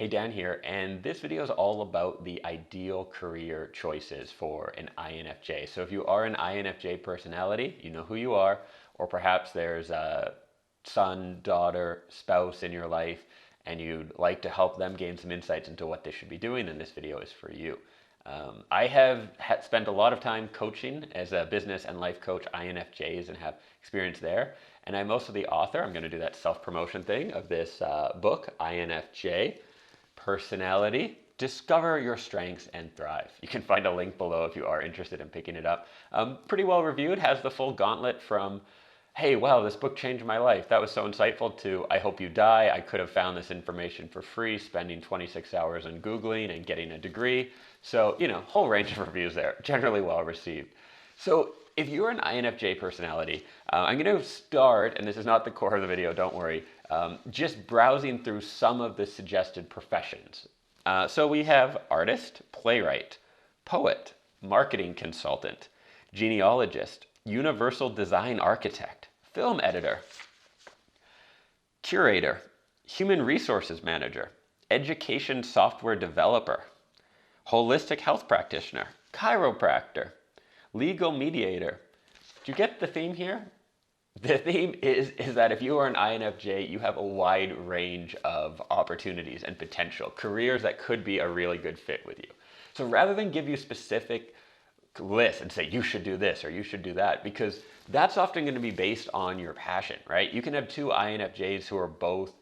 Hey, Dan here, and this video is all about the ideal career choices for an INFJ. So if you are an INFJ personality, you know who you are, or perhaps there's a son, daughter, spouse in your life, and you'd like to help them gain some insights into what they should be doing, then this video is for you. I have spent a lot of time coaching as a business and life coach INFJs and have experience there. And I'm also the author, I'm going to do that self-promotion thing of this book, INFJ Personality, Discover Your Strengths and Thrive. You can find a link below if you are interested in picking it up. Pretty well reviewed, has the full gauntlet from, hey, wow, this book changed my life. That was so insightful, to I hope you die. I could have found this information for free, spending 26 hours on Googling and getting a degree. So, whole range of reviews there, generally well received. So if you're an INFJ personality, I'm going to start, and this is not the core of the video, don't worry, just browsing through some of the suggested professions. So we have artist, playwright, poet, marketing consultant, genealogist, universal design architect, film editor, curator, human resources manager, education software developer, holistic health practitioner, chiropractor, legal mediator. Do you get the theme here? The theme is that if you are an INFJ, you have a wide range of opportunities and potential, careers that could be a really good fit with you. So rather than give you specific lists and say you should do this or you should do that, because that's often going to be based on your passion, right? You can have two INFJs who are both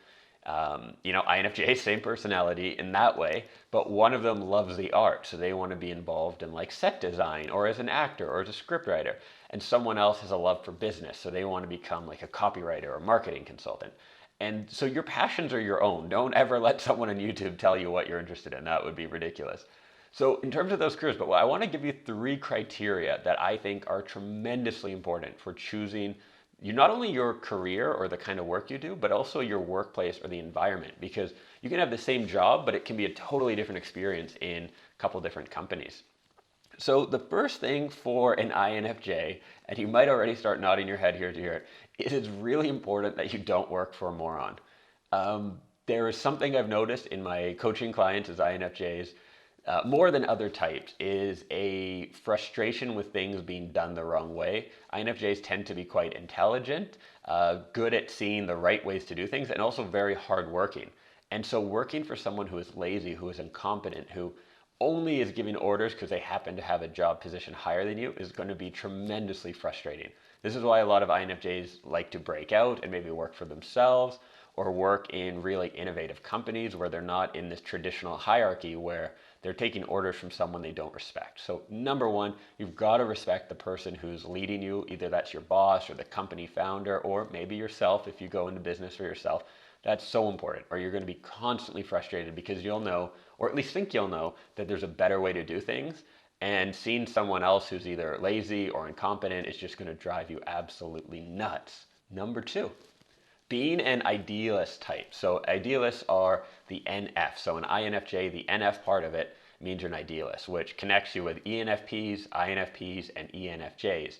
INFJ, same personality in that way, but one of them loves the art, so they want to be involved in like set design or as an actor or as a scriptwriter. And someone else has a love for business, so they want to become like a copywriter or marketing consultant. And so your passions are your own. Don't ever let someone on YouTube tell you what you're interested in. That would be ridiculous. So in terms of those careers, but I want to give you 3 criteria that I think are tremendously important for choosing not only your career or the kind of work you do, but also your workplace or the environment, because you can have the same job, but it can be a totally different experience in a couple different companies. So the first thing for an INFJ, and you might already start nodding your head here to hear it is really important that you don't work for a moron. There is something I've noticed in my coaching clients as INFJs, more than other types, is a frustration with things being done the wrong way. INFJs tend to be quite intelligent, good at seeing the right ways to do things, and also very hardworking. And so working for someone who is lazy, who is incompetent, who only is giving orders because they happen to have a job position higher than you is going to be tremendously frustrating. This is why a lot of INFJs like to break out and maybe work for themselves or work in really innovative companies where they're not in this traditional hierarchy where they're taking orders from someone they don't respect. So number one, you've got to respect the person who's leading you. Either that's your boss or the company founder, or maybe yourself if you go into business for yourself. That's so important, or you're going to be constantly frustrated because you'll know, or at least think you'll know, that there's a better way to do things. And seeing someone else who's either lazy or incompetent is just going to drive you absolutely nuts. Number 2, being an idealist type. So idealists are the NF. So an INFJ, the NF part of it means you're an idealist, which connects you with ENFPs, INFPs, and ENFJs.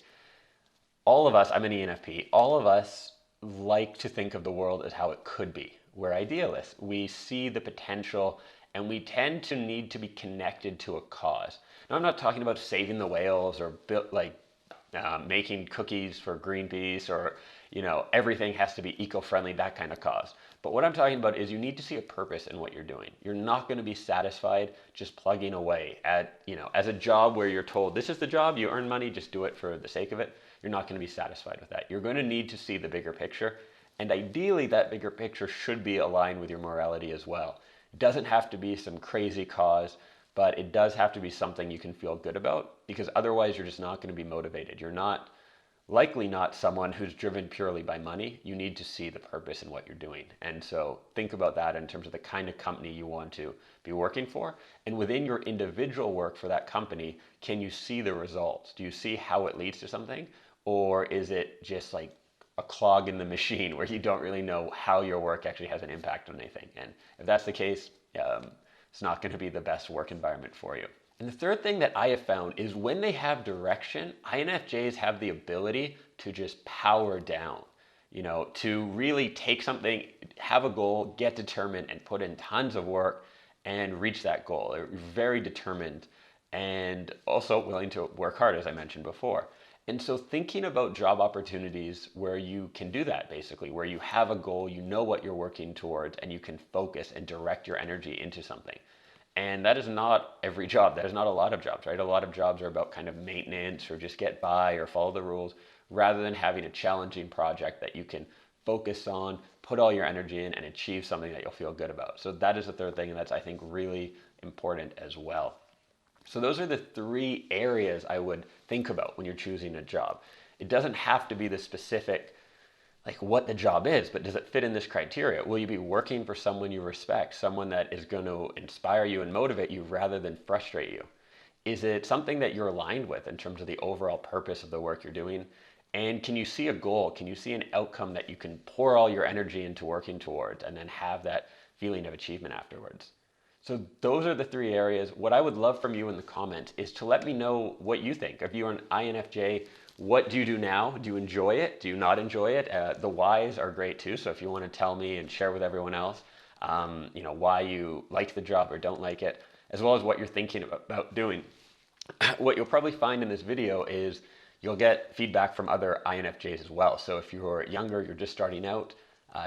All of us, I'm an ENFP, all of us like to think of the world as how it could be. We're idealists. We see the potential and we tend to need to be connected to a cause. Now, I'm not talking about saving the whales or making cookies for Greenpeace or, everything has to be eco-friendly, that kind of cause. But what I'm talking about is you need to see a purpose in what you're doing. You're not going to be satisfied just plugging away at, as a job where you're told this is the job, you earn money, just do it for the sake of it. You're not going to be satisfied with that. You're going to need to see the bigger picture. And ideally, that bigger picture should be aligned with your morality as well. It doesn't have to be some crazy cause, but it does have to be something you can feel good about, because otherwise you're just not going to be motivated. You're likely not someone who's driven purely by money. You need to see the purpose in what you're doing. And so think about that in terms of the kind of company you want to be working for. And within your individual work for that company, can you see the results? Do you see how it leads to something? Or is it just like a clog in the machine where you don't really know how your work actually has an impact on anything? And if that's the case, it's not going to be the best work environment for you. And the third thing that I have found is when they have direction, INFJs have the ability to just power down. to really take something, have a goal, get determined, and put in tons of work and reach that goal. They're very determined and also willing to work hard, as I mentioned before. And so thinking about job opportunities where you can do that, basically, where you have a goal, you know what you're working towards, and you can focus and direct your energy into something. And that is not every job. That is not a lot of jobs, right? A lot of jobs are about kind of maintenance or just get by or follow the rules, rather than having a challenging project that you can focus on, put all your energy in, and achieve something that you'll feel good about. So that is the third thing, and that's, I think, really important as well. So those are the three areas I would think about when you're choosing a job. It doesn't have to be the specific, like what the job is, but does it fit in this criteria? Will you be working for someone you respect, someone that is going to inspire you and motivate you rather than frustrate you? Is it something that you're aligned with in terms of the overall purpose of the work you're doing? And can you see a goal? Can you see an outcome that you can pour all your energy into working towards and then have that feeling of achievement afterwards? So those are the three areas. What I would love from you in the comments is to let me know what you think. If you're an INFJ, what do you do now? Do you enjoy it? Do you not enjoy it? The whys are great too. So if you want to tell me and share with everyone else, why you like the job or don't like it, as well as what you're thinking about doing. What you'll probably find in this video is you'll get feedback from other INFJs as well. So if you're younger, you're just starting out,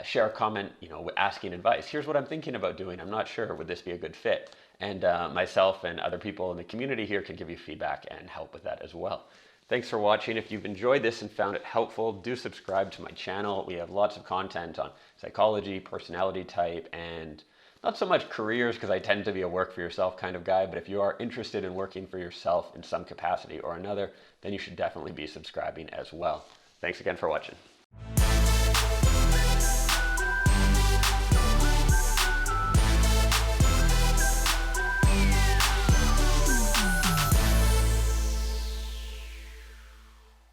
share a comment, asking advice. Here's what I'm thinking about doing. I'm not sure. Would this be a good fit? And myself and other people in the community here can give you feedback and help with that as well. Thanks for watching. If you've enjoyed this and found it helpful, do subscribe to my channel. We have lots of content on psychology, personality type, and not so much careers, because I tend to be a work for yourself kind of guy, but if you are interested in working for yourself in some capacity or another, then you should definitely be subscribing as well. Thanks again for watching.